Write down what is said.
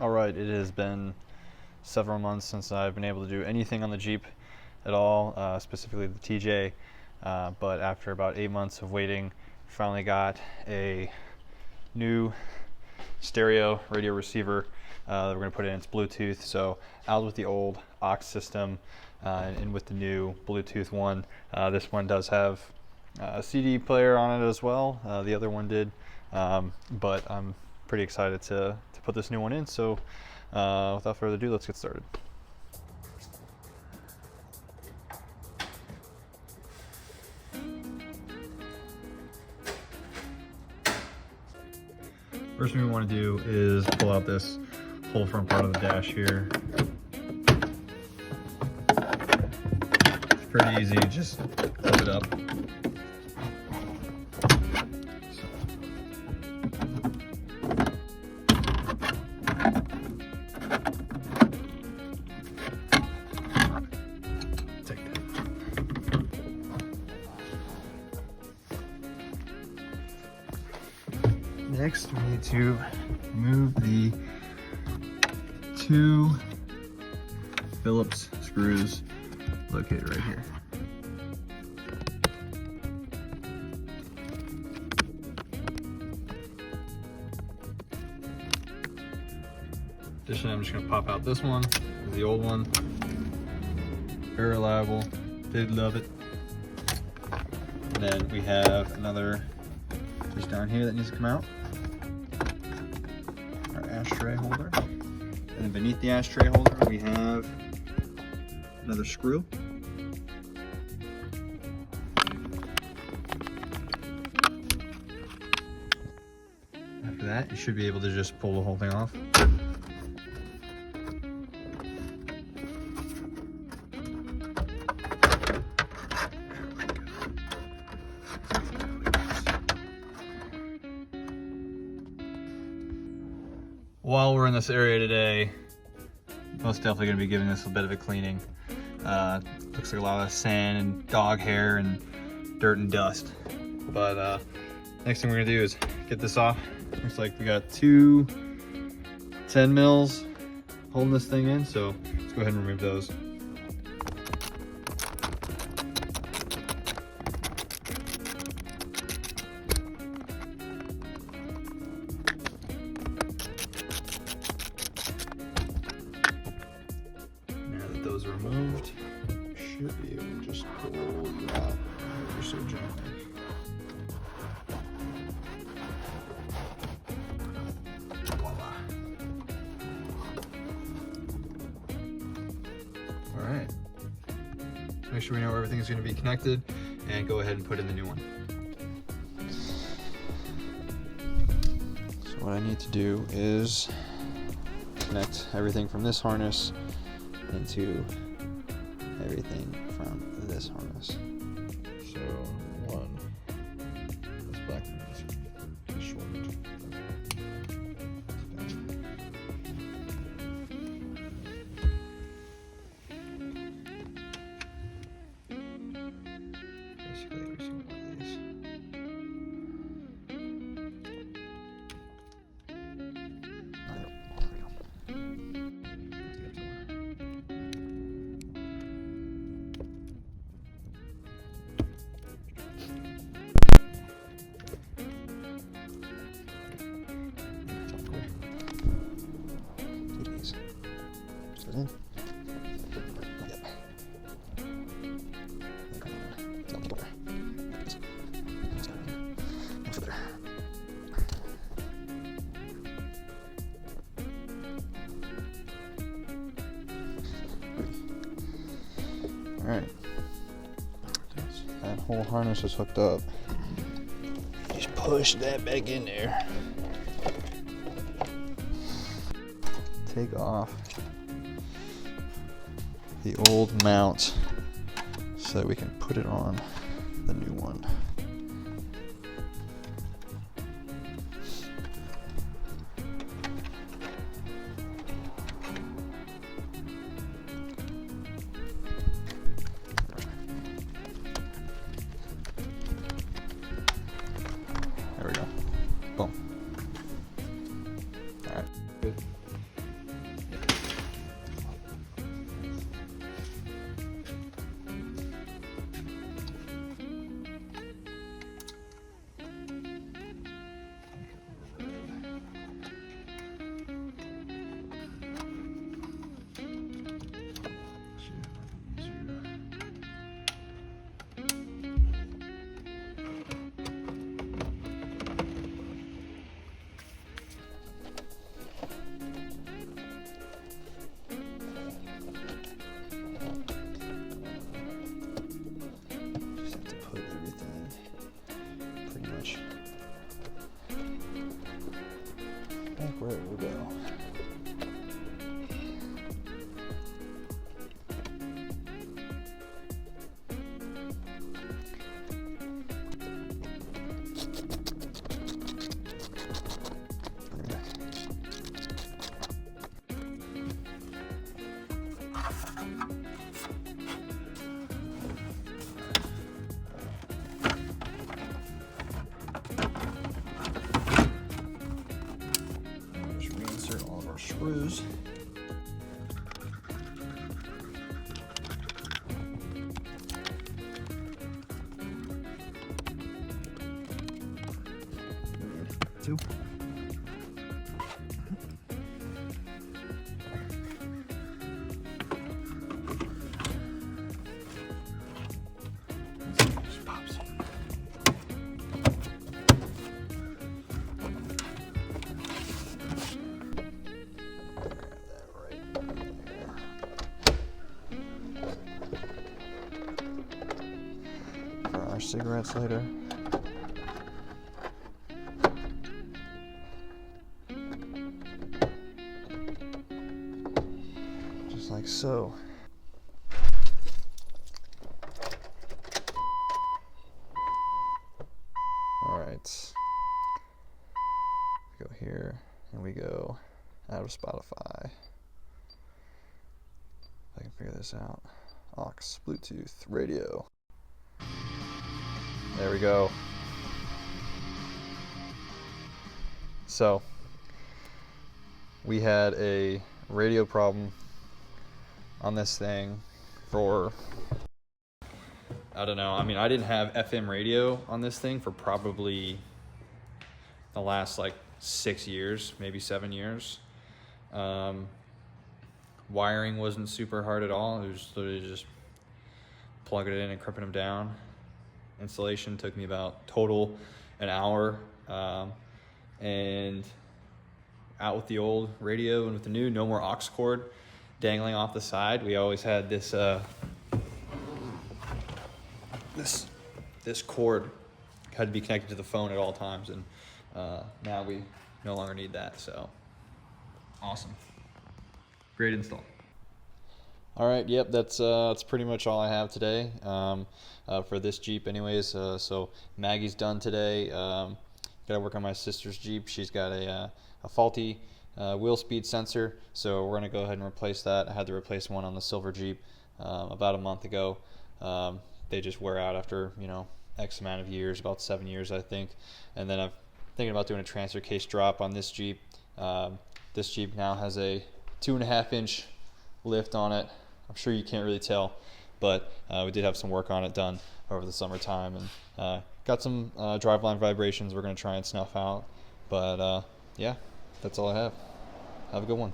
Alright, it has been several months since I've been able to do anything on the Jeep at all, specifically the TJ, but after about 8 months of waiting, finally got a new stereo radio receiver that we're going to put in. It's Bluetooth, so out with the old aux system and in with the new Bluetooth one. This one does have a CD player on it as well. The other one did, but I'm pretty excited to put this new one in. So without further ado, let's get started. First thing we want to do is pull out this whole front part of the dash here. It's pretty easy, just clip it up. Next, we need to remove the 2 Phillips screws located right here. Additionally, I'm just going to pop out this one, the old one. Very reliable, did love it. And then we have another just down here that needs to come out. Ashtray holder, and then beneath the ashtray holder we have another screw. After that, you should be able to just pull the whole thing off. While we're in this area today, most definitely going to be giving this a bit of a cleaning. Looks like a lot of sand and dog hair and dirt and dust. But next thing we're going to do is get this off. Looks like we got 2 10 mils holding this thing in, so let's go ahead and remove those. Those are removed. Should be able to just pull it out ever so gently. Voila. All right. Make sure we know where everything is going to be connected, and go ahead and put in the new one. So what I need to do is connect everything from this harness into everything from this harness. So one, this black one is shortened. Basically every single one of these. In. Yep. Alright. That whole harness is hooked up. Just push that back in there. Take off the old mount so that we can put it on the new one. There we go. Boom. All right. Good. screws. Two. Pops. For our cigarettes later. Just like so. Alright. Go here and we go out of Spotify. If I can figure this out. Aux, Bluetooth, radio. There we go. So, we had a radio problem on this thing for, I don't know, I mean, I didn't have FM radio on this thing for probably the last like 6 years, maybe 7 years. Wiring wasn't super hard at all. It was literally just plugging it in and crimping them down. Installation took me about total an hour. And out with the old radio and with the new, no more aux cord dangling off the side. We always had this this cord had to be connected to the phone at all times, and now we no longer need that. So awesome, great install. All right, yep, that's pretty much all I have today for this Jeep anyways. So Maggie's done today. Got to work on my sister's Jeep. She's got a faulty wheel speed sensor, so we're going to go ahead and replace that. I had to replace one on the silver Jeep about a month ago. They just wear out after, you know, X amount of years, about 7 years, I think. And then I'm thinking about doing a transfer case drop on this Jeep. This Jeep now has a 2.5-inch lift on it. I'm sure you can't really tell, but we did have some work on it done over the summertime, and got some driveline vibrations we're going to try and snuff out. But yeah, that's all I have. Have a good one.